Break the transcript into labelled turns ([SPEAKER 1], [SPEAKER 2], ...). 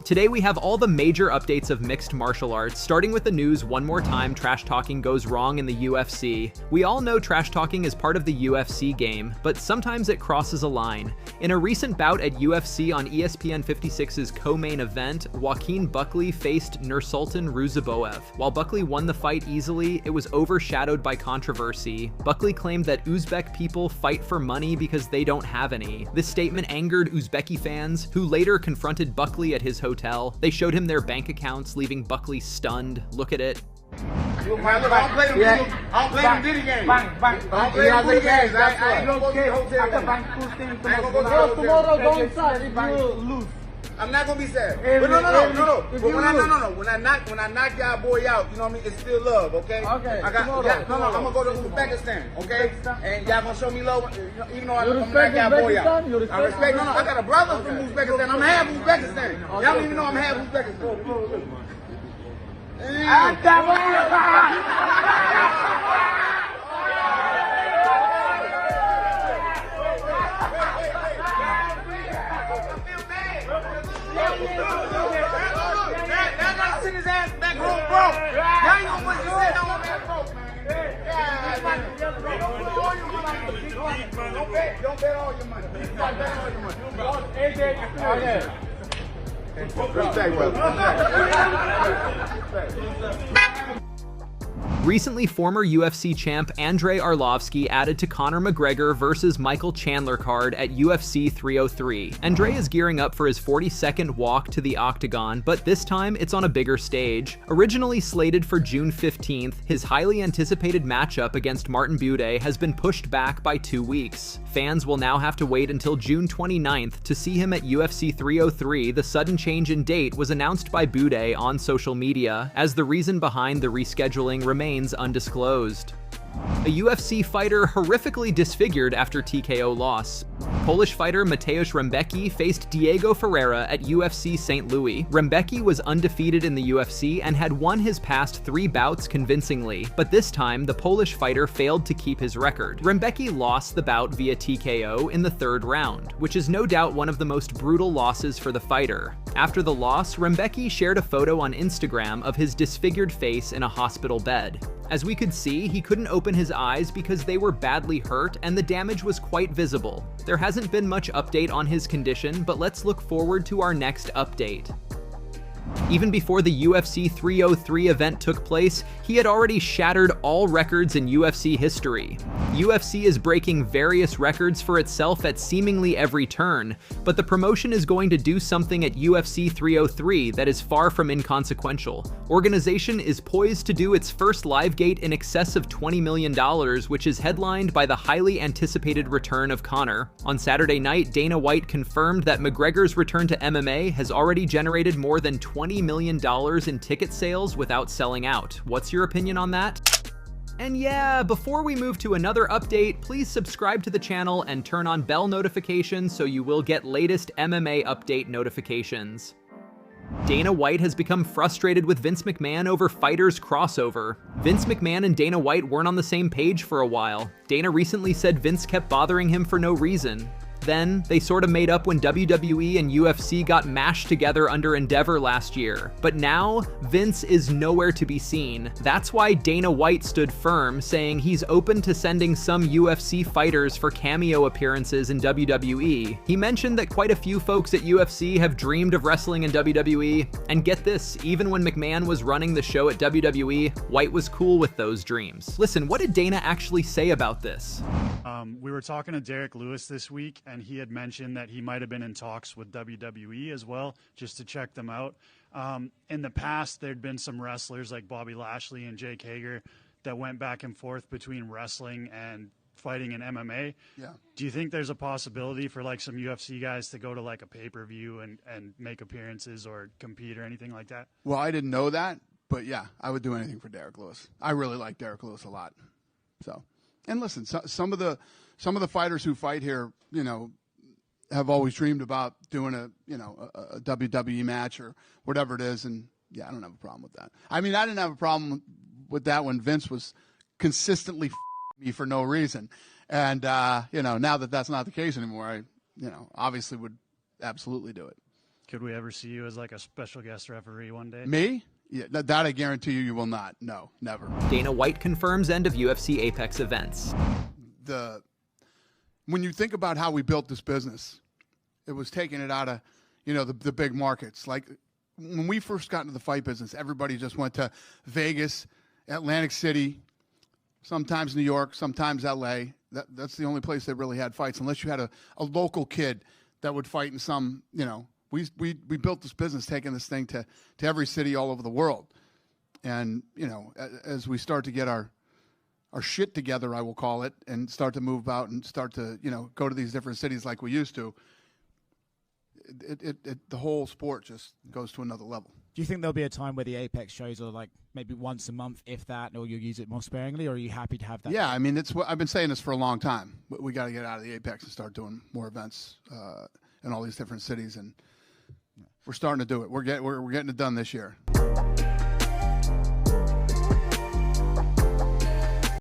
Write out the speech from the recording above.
[SPEAKER 1] Today we have all the major updates of mixed martial arts, starting with the news one more time trash talking goes wrong in the UFC. We all know trash talking is part of the UFC game, but sometimes it crosses a line. In a recent bout at UFC on ESPN 56's co-main event, Joaquin Buckley faced Nursultan Ruziboev. While Buckley won the fight easily, it was overshadowed by controversy. Buckley claimed that Uzbek people fight for money because they don't have any. This statement angered Uzbeki fans, who later confronted Buckley at his hotel. They showed him their bank accounts, leaving Buckley stunned. Look at it.
[SPEAKER 2] Look, I don't play them video. I don't play them video games. I don't play them video games. I ain't gonna play hotel games.
[SPEAKER 3] Tomorrow, go inside if you lose.
[SPEAKER 2] I'm not gonna be sad. But no. But when I knock y'all boy out, you know what I mean? It's still love, okay? Okay. I'm gonna go to Uzbekistan, okay? And y'all gonna show me love, even though I'm gonna knock y'all boy out. I respect. I got a brother from Uzbekistan. I'm half Uzbekistan. Y'all don't even know I'm half Uzbekistan. Send his ass back home, bro. Now you gonna put his head on that broke, man. Don't bet all your money. Don't bet all your money. Respect, brother.
[SPEAKER 1] Recently, former UFC champ Andrei Arlovski added to Conor McGregor vs. Michael Chandler card at UFC 303. Andrei is gearing up for his 42nd walk to the octagon, but this time it's on a bigger stage. Originally slated for June 15th, his highly anticipated matchup against Martin Bout has been pushed back by 2 weeks. Fans will now have to wait until June 29th to see him at UFC 303. The sudden change in date was announced by Bout on social media, as the reason behind the rescheduling remains undisclosed. A UFC fighter horrifically disfigured after TKO loss. Polish fighter Mateusz Rebecki faced Diego Ferreira at UFC St. Louis. Rebecki was undefeated in the UFC and had won his past 3 bouts convincingly, but this time the Polish fighter failed to keep his record. Rebecki lost the bout via TKO in the 3rd round, which is no doubt one of the most brutal losses for the fighter. After the loss, Rebecki shared a photo on Instagram of his disfigured face in a hospital bed. As we could see, he couldn't open his eyes because they were badly hurt and the damage was quite visible. There hasn't been much update on his condition, but let's look forward to our next update. Even before the UFC 303 event took place, he had already shattered all records in UFC history. UFC is breaking various records for itself at seemingly every turn, but the promotion is going to do something at UFC 303 that is far from inconsequential. Organization is poised to do its first live gate in excess of $20 million, which is headlined by the highly anticipated return of Conor. On Saturday night, Dana White confirmed that McGregor's return to MMA has already generated more than $20 million in ticket sales without selling out. What's your opinion on that? And yeah, before we move to another update, please subscribe to the channel and turn on bell notifications so you will get latest MMA update notifications. Dana White has become frustrated with Vince McMahon over fighters crossover. Vince McMahon and Dana White weren't on the same page for a while. Dana recently said Vince kept bothering him for no reason. Then, they sort of made up when WWE and UFC got mashed together under Endeavor last year. But now, Vince is nowhere to be seen. That's why Dana White stood firm, saying he's open to sending some UFC fighters for cameo appearances in WWE. He mentioned that quite a few folks at UFC have dreamed of wrestling in WWE, and get this, even when McMahon was running the show at WWE, White was cool with those dreams. Listen, what did Dana actually say about this?
[SPEAKER 4] We were talking to Derek Lewis this week, and he had mentioned that he might have been in talks with WWE as well, just to check them out. In the past, there'd been some wrestlers like Bobby Lashley and Jake Hager that went back and forth between wrestling and fighting in MMA. Yeah. Do you think there's a possibility for like some UFC guys to go to like a pay-per-view and make appearances or compete or anything like that?
[SPEAKER 5] Well, I didn't know that, but yeah, I would do anything for Derek Lewis. I really like Derek Lewis a lot. So, and listen, some of the fighters who fight here, you know, have always dreamed about doing a WWE match or whatever it is, and yeah, I don't have a problem with that. I mean, I didn't have a problem with that when Vince was consistently me for no reason, and now that that's not the case anymore, I obviously would absolutely do it.
[SPEAKER 4] Could we ever see you as like a special guest referee one day?
[SPEAKER 5] Me? Yeah, that I guarantee you will not. No, never.
[SPEAKER 1] Dana White confirms end of UFC Apex events.
[SPEAKER 5] When you think about how we built this business, it was taking it out of, the big markets. Like when we first got into the fight business, everybody just went to Vegas, Atlantic City, sometimes New York, sometimes LA. That's the only place that really had fights, unless you had a local kid that would fight in some, we built this business taking this thing to every city all over the world. And, as we start to get our shit together, I will call it, and start to move out and start to, go to these different cities like we used to, the whole sport just goes to another level.
[SPEAKER 6] Do you think there'll be a time where the Apex shows are like maybe once a month, if that, or you'll use it more sparingly, or are you happy to have that?
[SPEAKER 5] Yeah, I mean, I've been saying this for a long time. We got to get out of the Apex and start doing more events in all these different cities, and we're starting to do it. We're getting it done this year.